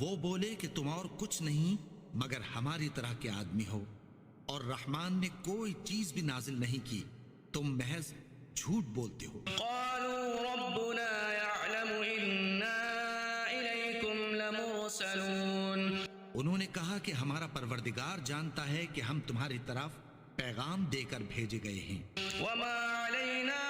وہ بولے کہ تم اور کچھ نہیں مگر ہماری طرح کے آدمی ہو، اور رحمان نے کوئی چیز بھی نازل نہیں کی، تم محض جھوٹ بولتے ہو۔ قالوا ربنا يعلم إنا إليكم لمرسلون انہوں نے کہا کہ ہمارا پروردگار جانتا ہے کہ ہم تمہاری طرف پیغام دے کر بھیجے گئے ہیں، وما علينا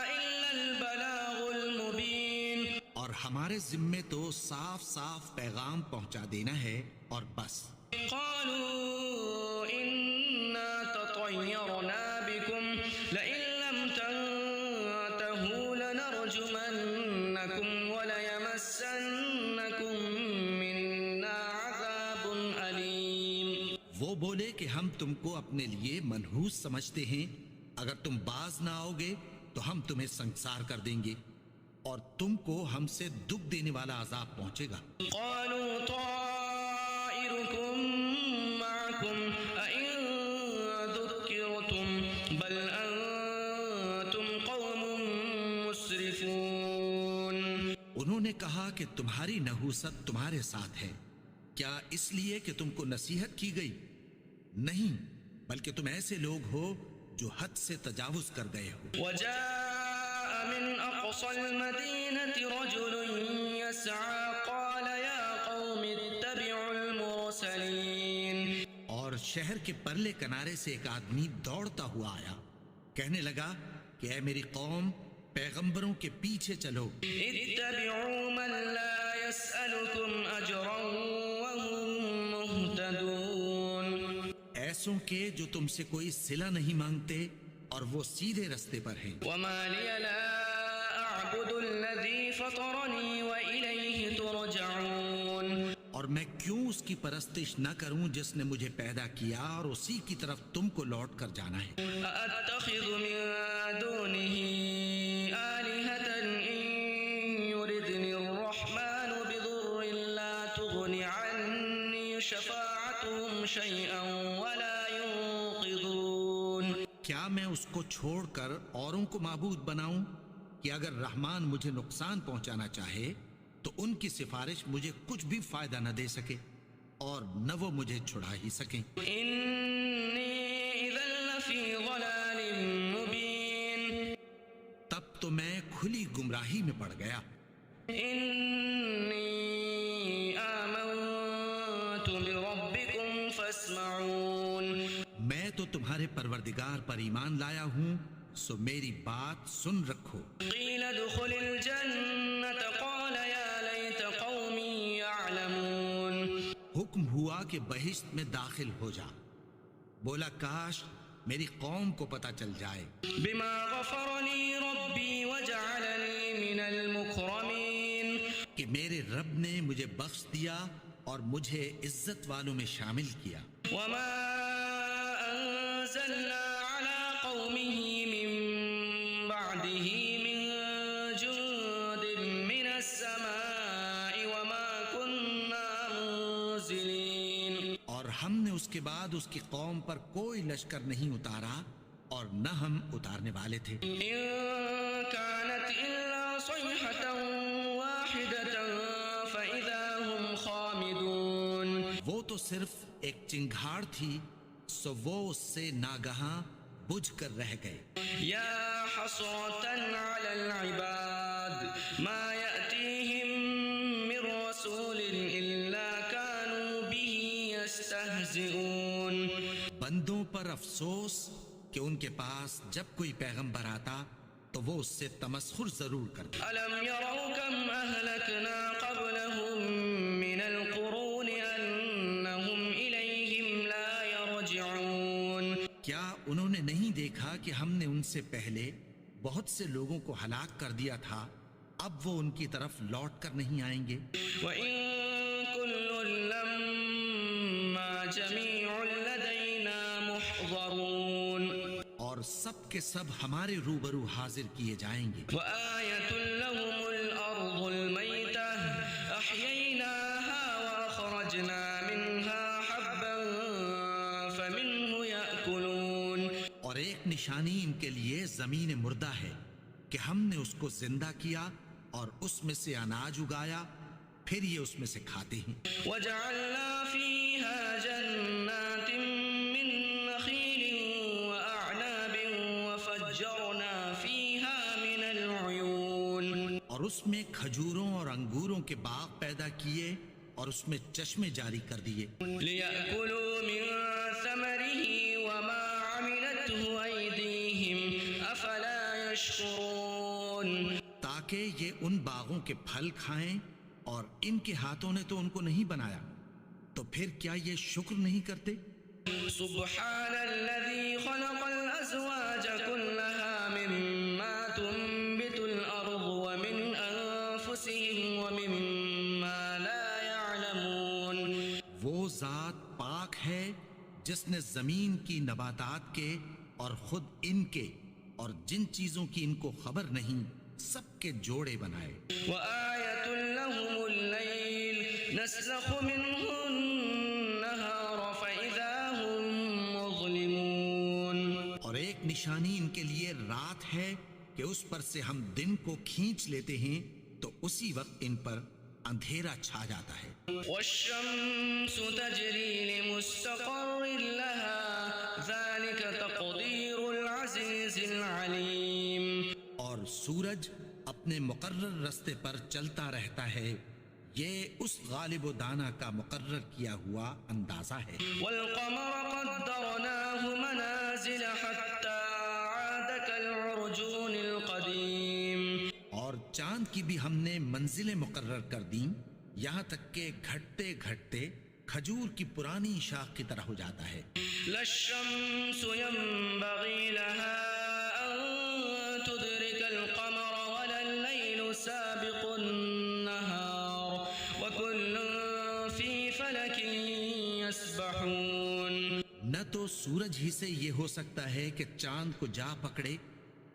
إلا البلاغ المبين اور ہمارے ذمے تو صاف صاف پیغام پہنچا دینا ہے اور بس۔ قالوا إنا تطيرنا بكم لئن لم تنتهوا لنرجمنكم وليمسنكم منا عذاب أليم۔ وہ بولے کہ ہم تم کو اپنے لیے منحوس سمجھتے ہیں، اگر تم باز نہ آؤ گے تو ہم تمہیں سنسار کر دیں گے اور تم کو ہم سے دکھ دینے والا عذاب پہنچے گا۔ قالوا طائركم معكم أئن ذكرتم بل أنتم قوم مسرفون۔ انہوں نے کہا کہ تمہاری نحوست تمہارے ساتھ ہے، کیا اس لیے کہ تم کو نصیحت کی گئی؟ نہیں، بلکہ تم ایسے لوگ ہو جو حد سے تجاوز کر گئے ہو۔ وجاء من أقصى المدينة رجل يسعى قال يا قوم اتبعوا المرسلين۔ اور شہر کے پرلے کنارے سے ایک آدمی دوڑتا ہوا آیا، کہنے لگا کہ اے میری قوم، پیغمبروں کے پیچھے چلو، اتبعوا من لا يسألكم أجرا وهم مهتدون۔ ایسوں کے جو تم سے کوئی صلہ نہیں مانگتے اور وہ سیدھے رستے پر ہیں۔ وما لي لا أعبد الذي فطرني وإليه ترجعون۔ اور میں کیوں اس کی پرستش نہ کروں جس نے مجھے پیدا کیا اور اسی کی طرف تم کو لوٹ کر جانا ہے۔ أأتخذ من دونه آلهة إن يردني الرحمن بضر لا تغن عني شفاعتهم شيئا ولا ينقذون۔ کیا میں اس کو چھوڑ کر اوروں کو معبود بناؤں کہ اگر رحمان مجھے نقصان پہنچانا چاہے تو ان کی سفارش مجھے کچھ بھی فائدہ نہ دے سکے اور نہ وہ مجھے چھڑا ہی سکیں۔ إني إذا لفي ضلال مبين۔ تب تو میں کھلی گمراہی میں پڑ گیا۔ إني آمنت بربكم فاسمعون۔ میں تو تمہارے پروردگار پر ایمان لایا ہوں، سو میری بات سن رکھو۔ قيل ادخل الجنة قال يا ليت قومي يعلمون۔ حکم ہوا کہ بہشت میں داخل ہو جا، بولا کاش میری قوم کو پتہ چل جائے بما غفر لي ربي وجعلني من المكرمين۔ کہ میرے رب نے مجھے بخش دیا اور مجھے عزت والوں میں شامل کیا۔ وما أنزلنا على قومه من بعده من جند من السماء وما كنا منزلين۔ اور ہم نے اس کے بعد اس کی قوم پر کوئی لشکر نہیں اتارا اور نہ ہم اتارنے والے تھے۔ إن كانت إلا صيحة واحدة فإذا هم خامدون۔ وہ تو صرف ایک چنگھاڑ تھی، سو وہ اس سے ناگہاں بجھ کر رہ گئے۔ يا حسرة على العباد ما يأتيهم من رسول إلا كانوا به يستهزئون۔ بندوں پر افسوس کہ ان کے پاس جب کوئی پیغمبر آتا تو وہ اس سے تمسخر ضرور کرتے۔ ألم يروا كم أهلكنا قبلهم من القرون أنهم إليهم لا يرجعون۔ کیا انہوں نے نہیں دیکھا کہ ہم نے ان سے پہلے بہت سے لوگوں کو ہلاک کر دیا تھا، اب وہ ان کی طرف لوٹ کر نہیں آئیں گے؟ وإن كل لما جميع لدينا محضرون۔ اور سب کے سب ہمارے روبرو حاضر کیے جائیں گے۔ وآية لهم الأرض الميتة أحييناها وأخرجنا منها حبا فمنه يأكلون۔ اور ایک نشانی ان کے لیے زمین مردہ ہے کہ ہم نے اس کو زندہ کیا اور اس میں سے اناج اگایا، پھر یہ اس میں سے کھاتے ہیں۔ وجعلنا فيها جنات من نخيل وأعناب وفجرنا فيها من العيون اور اس میں کھجوروں اور انگوروں کے باغ پیدا کیے اور اس میں چشمے جاری کر دیے، ليأكلوا من ثمره وما عملته أيديهم أفلا يشكرون تاکہ یہ ان باغوں کے پھل کھائیں، اور ان کے ہاتھوں نے تو ان کو نہیں بنایا، تو پھر کیا یہ شکر نہیں کرتے؟ سبحان الذي خلق الأزواج كلها مما تنبت الأرض ومن أنفسهم ومما لا يعلمون وہ ذات پاک ہے جس نے زمین کی نباتات کے اور خود ان کے اور جن چیزوں کی ان کو خبر نہیں سب کے جوڑے بنائے۔ وآية لهم الليل نسلخ منه النهار فإذا هم مظلمون اور ایک نشانی ان کے لیے رات ہے کہ اس پر سے ہم دن کو کھینچ لیتے ہیں تو اسی وقت ان پر اندھیرا چھا جاتا ہے۔ والشمس تجري لمستقر لها ذلك تقدير العزيز العليم اور سورج اپنے مقرر رستے پر چلتا رہتا ہے، یہ اس غالب و دانا کا مقرر کیا ہوا اندازہ ہے۔ والقمر قدرناه منازل حتى عاد كالعرجون القديم اور چاند کی بھی ہم نے منزلیں مقرر کر دیں، یہاں تک کہ گھٹتے گھٹتے کھجور کی پرانی شاخ کی طرح ہو جاتا ہے۔ لا الشمس ينبغي لها أن تدرك القمر ولا الليل سابق النهار وكل في فلك يسبحون نہ تو سورج ہی سے یہ ہو سکتا ہے کہ چاند کو جا پکڑے،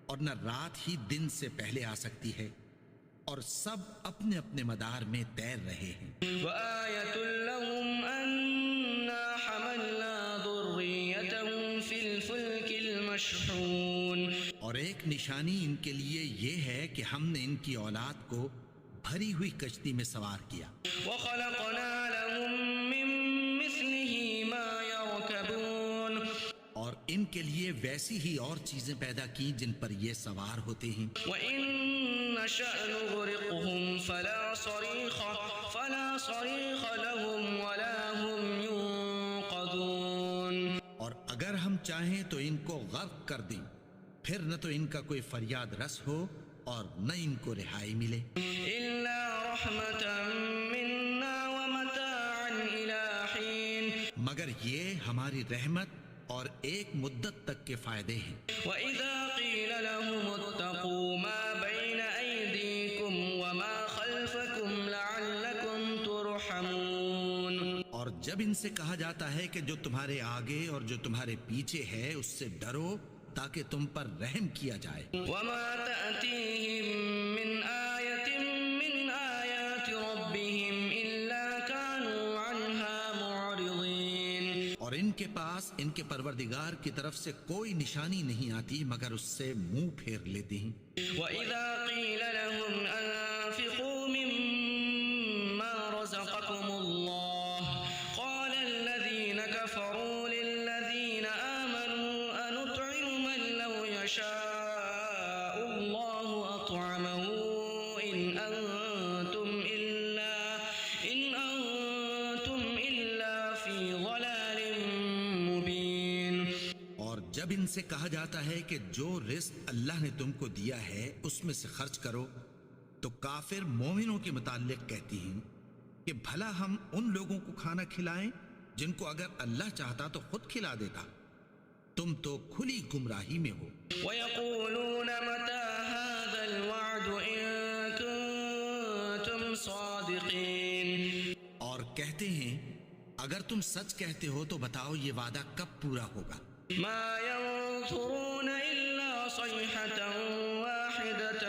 اور نہ رات ہی دن سے پہلے آ سکتی ہے، اور سب اپنے اپنے مدار میں تیر رہے ہیں۔ وآية لهم أنا حملنا ذريتهم في الفلك المشحون اور ایک نشانی ان کے لیے یہ ہے کہ ہم نے ان کی اولاد کو بھری ہوئی کشتی میں سوار کیا، وخلقنا لهم من مثله ما يركبون اور ان کے لیے ویسی ہی اور چیزیں پیدا کی جن پر یہ سوار ہوتے ہیں۔ وإن نشأ نغرقهم فلا صريخ لهم ولا هم ينقذون اور اگر ہم چاہیں تو ان کو غرق کر دیں، پھر نہ تو ان کا کوئی فریاد رس ہو اور نہ ان کو رہائی ملے، إلا رحمة منا ومتاعا إلى حين مگر یہ ہماری رحمت اور ایک مدت تک کے فائدے ہیں۔ وإذا قيل لهم اتقوا ما بين أيديكم وما خلفكم لعلكم ترحمون اور جب ان سے کہا جاتا ہے کہ جو تمہارے آگے اور جو تمہارے پیچھے ہے اس سے ڈرو تاکہ تم پر رحم کیا جائے۔ وما تأتيهم من آية من آيات ربهم إلا كانوا عنها معرضين اور ان کے پاس ان کے پروردگار کی طرف سے کوئی نشانی نہیں آتی مگر اس سے منہ پھیر لیتے ہیں۔ وإذا قيل لهم أنفقوا مما رزقكم الله قال الذين كفروا للذين آمنوا أنطعم من لو يشاء الله أطعمه إن أنتم إلا في ضلال مبين اور جب ان سے کہا جاتا ہے کہ جو رزق اللہ نے تم کو دیا ہے اس میں سے خرچ کرو، تو کافر مومنوں کے متعلق کہتی ہیں کہ بھلا ہم ان لوگوں کو کھانا کھلائیں جن کو اگر اللہ چاہتا تو خود کھلا دیتا، تم تو کھلی گمراہی میں ہو۔ ويقولون متى هذا الوعد إن كنتم صادقين اور کہتے ہیں اگر تم سچ کہتے ہو تو بتاؤ یہ وعدہ کب پورا ہوگا۔ ما ينظرون إلا صيحة واحدة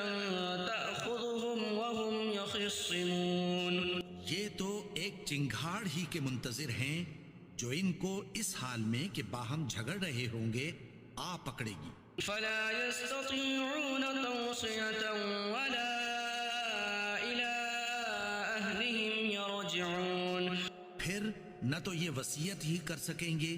تأخذهم وهم يخصمون یہ تو ایک چنگھاڑ ہی کے منتظر ہیں جو ان کو اس حال میں کہ باہم جھگڑ رہے ہوں گے آ پکڑے گی۔ فلا يستطيعون توصية ولا إلى أهلهم پھر نہ تو یہ وصیت ہی کر سکیں گے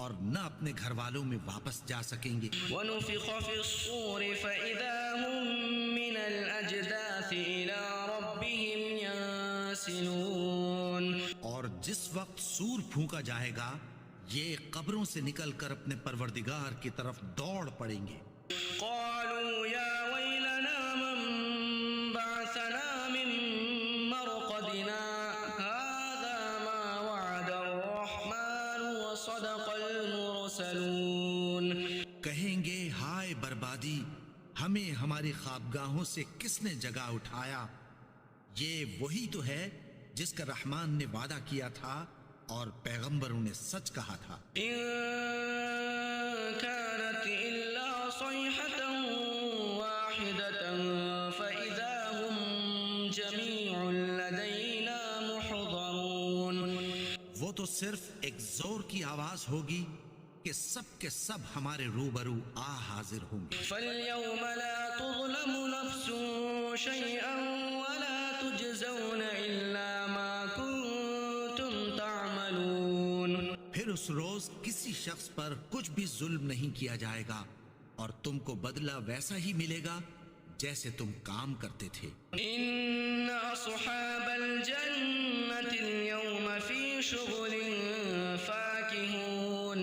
اور نہ اپنے گھر والوں میں واپس جا سکیں گے. ونفخ في الصور فإذا هم من الأجداث إلى ربهم ينسلون. اور جس وقت سور پھونکا جائے گا یہ قبروں سے نکل کر اپنے پروردگار کی طرف دوڑ پڑیں گے. قالوا يا ويلنا من بعثنا من مرقدنا هذا ما وعد الرحمن وصدق المرسلون. کہیں گے ہائے بربادی، ہمیں ہماری خوابگاہوں سے کس نے جگا اٹھایا؟ یہ وہی تو ہے جس کا رحمان نے وعدہ کیا تھا اور پیغمبروں نے سچ کہا تھا. إن كانت إلا صيحة واحدة فإذا هم جميع لدينا محضرون. وہ تو صرف ایک زور کی آواز ہوگی کہ سب کے سب ہمارے روبرو حاضر ہوں گے. فاليوم لا تظلم نفس شيئا ولا تجزون إلا ما كنتم تعملون. پھر اس روز کسی شخص پر کچھ بھی ظلم نہیں کیا جائے گا اور تم کو بدلہ ویسا ہی ملے گا جیسے تم کام کرتے تھے. إن أصحاب الجنة اليوم في شغل فاكهون.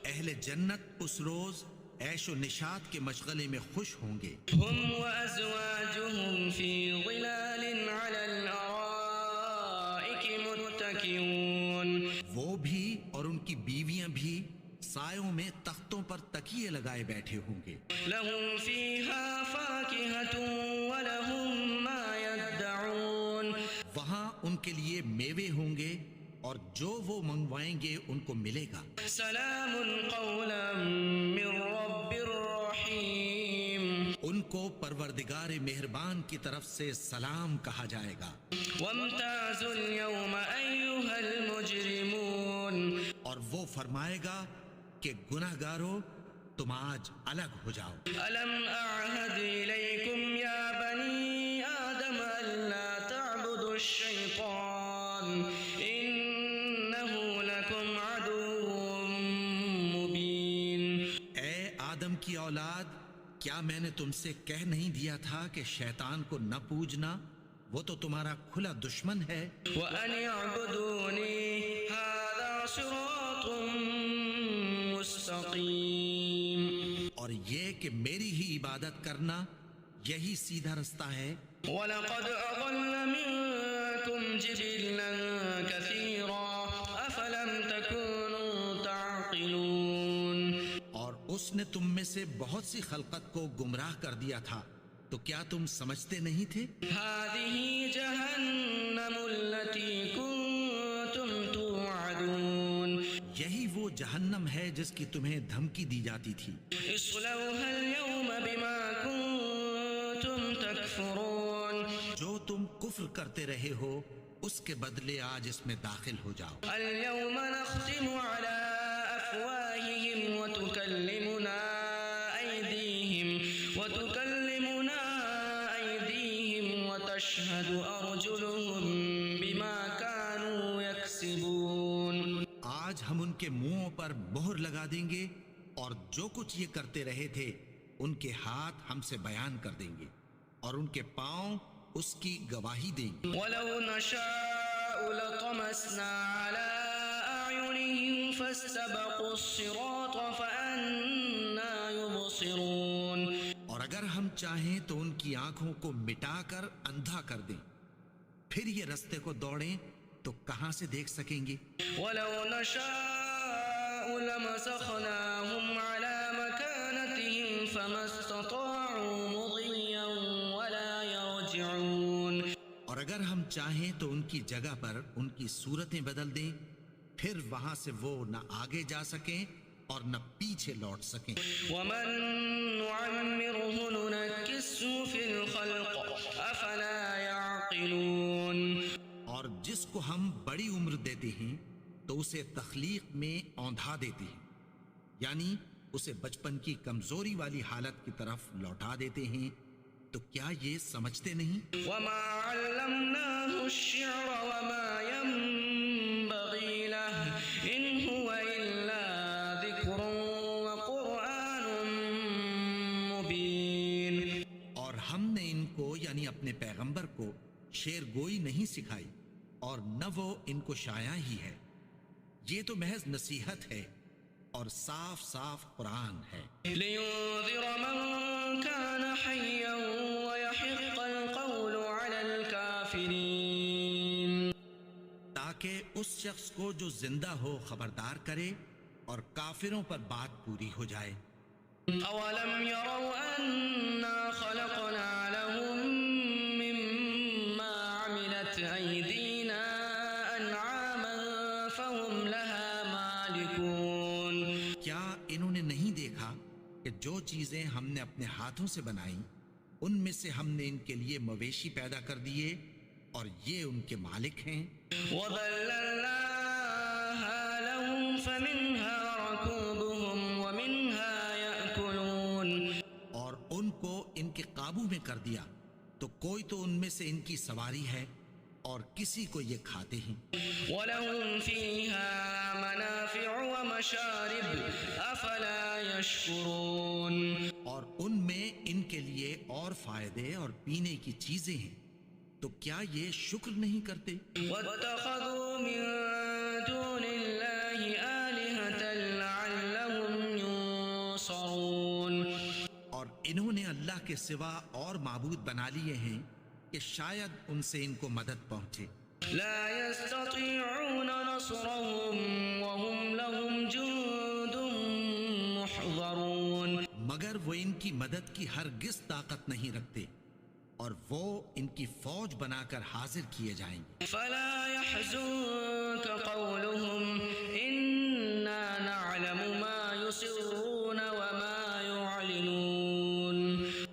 اہل جنت اس روز عیش و نشاط کے مشغلے میں خوش ہوں گے. هم وأزواجهم في ظلال على الأرائك متكئون. وہ بھی اور ان کی بیویاں بھی سایوں میں تختوں پر تکیے لگائے بیٹھے ہوں گے. لهم فيها فاكهة ولهم ما يدعون. وہاں ان کے لیے میوے ہوں گے اور جو وہ منگوائیں گے ان کو ملے گا. سلام قولا من رب رحیم. ان کو پروردگار مہربان کی طرف سے سلام کہا جائے گا. وامتازوا اليوم أيها المجرمون. اور وہ فرمائے گا کہ گناہگارو تم آج الگ ہو جاؤ. ألم أعهد إليكم يا بني آدم ألا تعبدوا الشيطان إنه لكم عدو مبين. اے آدم کی اولاد، کیا میں نے تم سے کہہ نہیں دیا تھا کہ شیطان کو نہ پوجنا؟ وہ تو تمہارا کھلا دشمن ہے. وأن اعبدوني هذا صراط مستقيم. اور یہ کہ میری ہی عبادت کرنا یہی سیدھا رستہ ہے. وَلَقَدْ أَضَلَّ مِنكُمْ جِبِلًّا كَثِيرًا أَفَلَمْ تَكُونُوا تَعْقِلُونَ. اور اس نے تم میں سے بہت سی خلقت کو گمراہ کر دیا تھا، تو کیا تم سمجھتے نہیں تھے؟ هَذِهِ جَهَنَّمُ الَّتِي كُنتُمْ تُوعَدُونَ. یہی وہ جہنم ہے جس کی تمہیں دھمکی دی جاتی تھی. اصْلَوْهَا الْيَوْمَ بِمَا كُنتُمْ تَكْفُرُونَ. جو تم کفر کرتے رہے ہو اس کے بدلے آج اس میں داخل ہو جاؤ. الْيَوْمَ نَخْتِمُ عَلَىٰ أَفْوَاهِهِمْ وَتُكَلِّمُنَا أَيْدِيهِمْ وَتَشْهَدُ أَرْجُلُهُم بِمَا كَانُوا يَكْسِبُونَ. آج ہم ان کے منہوں پر مہر لگا دیں گے اور جو کچھ یہ کرتے رہے تھے ان کے ہاتھ ہم سے بیان کر دیں گے اور ان کے پاؤں اس کی گواہی دیں گے. وَلَوْ نَشَاءُ لَطَمَسْنَا عَلَىٰ أَعْيُنِهِمْ فَاسْتَبَقُوا الصِّرَاطَ فَأَنَّىٰ يُبْصِرُونَ. اور اگر ہم چاہیں تو ان کی آنکھوں کو مٹا کر اندھا کر دیں، پھر یہ رستے کو دوڑیں تو کہاں سے دیکھ سکیں گے. وَلَوْ نَشَاءُ لَمَسَخْنَاهُمْ عَلَىٰ مَكَانَتِهِمْ فَمَا اسْتَطَاعُوا مُضِيًّا وَلَا يَرْجِعُونَ. اور اگر ہم چاہیں تو ان کی جگہ پر ان کی صورتیں بدل دیں، پھر وہاں سے وہ نہ آگے جا سکیں اور نہ پیچھے لوٹ سکیں. وَمَن نُّعَمِّرْهُ نُنَكِّسْهُ فِي الْخَلْقِ أَفَلَا يَعْقِلُونَ. اور جس کو ہم بڑی عمر دیتے ہیں تو اسے تخلیق میں اوندھا دیتے ہیں، یعنی اسے بچپن کی کمزوری والی حالت کی طرف لوٹا دیتے ہیں. تو کیا یہ سمجھتے نہیں؟ وَمَا عَلَّمْنَاهُ الشِّعْرَ وَمَا يَنبَغِي اپنے پیغمبر کو شعر گوئی نہیں سکھائی اور نہ وہ ان کو شایا ہی ہے، یہ تو محض نصیحت ہے اور صاف صاف قرآن ہے، لينذر من كان حيا ويحق القول على الكافرين تاکہ اس شخص کو جو زندہ ہو خبردار کرے اور کافروں پر بات پوری ہو جائے۔ أولم يروا أنا خلقنا لهم مما عملت أيدينا أنعاما فهم لها مالكون کیا انہوں نے نہیں دیکھا کہ جو چیزیں ہم نے اپنے ہاتھوں سے بنائیں ان میں سے ہم نے ان کے لیے مویشی پیدا کر دیے اور یہ ان کے مالک ہیں، وَذَلَّلْنَاهَا لَهُمْ فَمِنْهَا رَكُوبُهُمْ وَمِنْهَا يَأْكُلُونَ اور ان کو ان کے قابو میں کر دیا تو کوئی تو ان میں سے ان کی سواری ہے اور کسی کو یہ کھاتے ہیں، وَلَهُمْ فِيهَا مَنَافِعُ وَمَشَارِبُ أَفَلَا يَشْكُرُونَ اور ان میں ان کے لیے اور فائدے اور پینے کی چیزیں ہیں، تو کیا یہ شکر نہیں کرتے؟ وَاتَّخَذُوا مِن دُونِ اللَّهِ آلِهَةً لَعَلَّهُمْ يُنصَرُونَ اور انہوں نے اللہ کے سوا اور معبود بنا لیے ہیں کہ شاید ان سے ان کو مدد پہنچے، لا يستطيعون نصرهم وهم لهم جند محضرون مگر وہ ان کی مدد کی ہرگز طاقت نہیں رکھتے اور وہ ان کی فوج بنا کر حاضر کیے جائیں گے، فلا يحزنك قولهم إنا نعلم ما يسرون وما يعلنون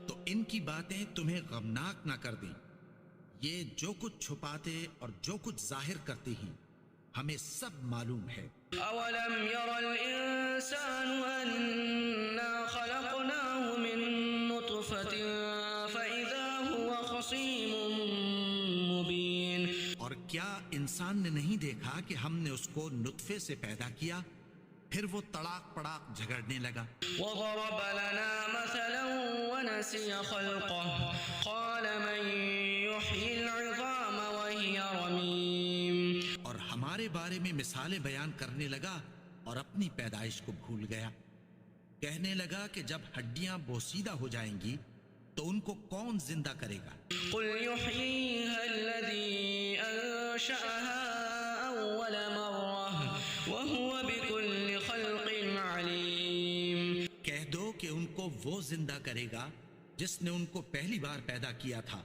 تو ان کی باتیں تمہیں غمناک نہ کر دیں، یہ جو کچھ چھپاتے اور جو کچھ ظاہر کرتے ہیں ہمیں سب معلوم ہے۔ أولم ير الإنسان أنا خلقناه من نطفة فإذا هو خصيم مبين اور کیا انسان نے نہیں دیکھا کہ ہم نے اس کو نطفے سے پیدا کیا پھر وہ تڑاک پڑاک جھگڑنے لگا، وضرب لنا مثلا ونسي خلقه قال من يحيي العظام وهي رميم اور ہمارے بارے میں مثالیں بیان کرنے لگا اور اپني پیدائش کو بھول گیا، کہنے لگا کہ جب ہڈیاں بوسیدہ ہو جائیں گی تو ان کو کون زندہ کرے گا؟ قل يحييها الذي أنشأها أول مرة وهو بكل خلق عليم کہہ دو کہ ان کو وہ زندہ کرے گا جس نے ان کو پہلی بار پیدا کیا تھا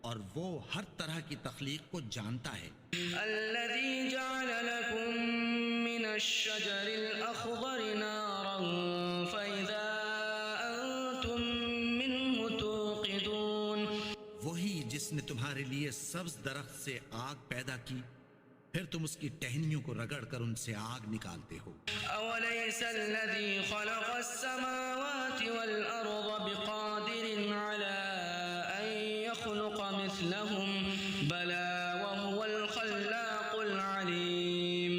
اور وہ ہر طرح کی تخلیق کو جانتا ہے، الذي جعل لكم من الشجر الأخضر نارا فإذا أنتم منه توقدون وہی جس نے تمہارے لیے سبز درخت سے آگ پیدا کی پھر تم اس کی ٹہنیوں کو رگڑ کر ان سے آگ نکالتے ہو، أوليس الذي خلق السماوات والأرض بقادر على أن يخلق مثلهم بلى وهو الخلاق العليم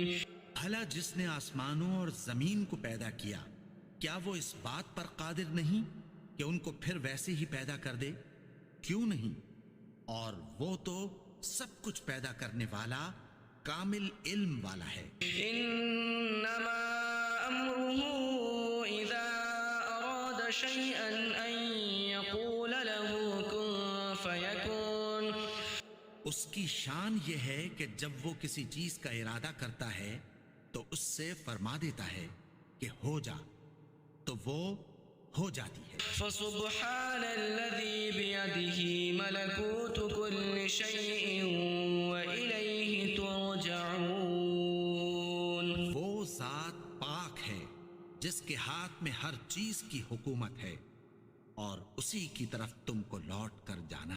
بھلا جس نے آسمانوں اور زمین کو پیدا کیا کیا وہ اس بات پر قادر نہیں کہ ان کو پھر ویسے ہی پیدا کر دے؟ کیوں نہیں؟ اور وہ تو سب کچھ پیدا کرنے والا کامل علم والا ہے، إنما أمره إذا أراد شيئا أن يقول له كن فيكون اس کی شان یہ ہے کہ جب وہ کسی چیز کا ارادہ کرتا ہے تو اس سے فرما دیتا ہے کہ ہو جا، تو وہ ہو جاتی ہے۔ فسبحان الذي بيده ملكوت كل شيء وإليه ترجعون وہ ذات پاک ہے جس کے ہاتھ میں ہر چیز کی حکومت ہے اور اسی کی طرف تم کو لوٹ کر جانا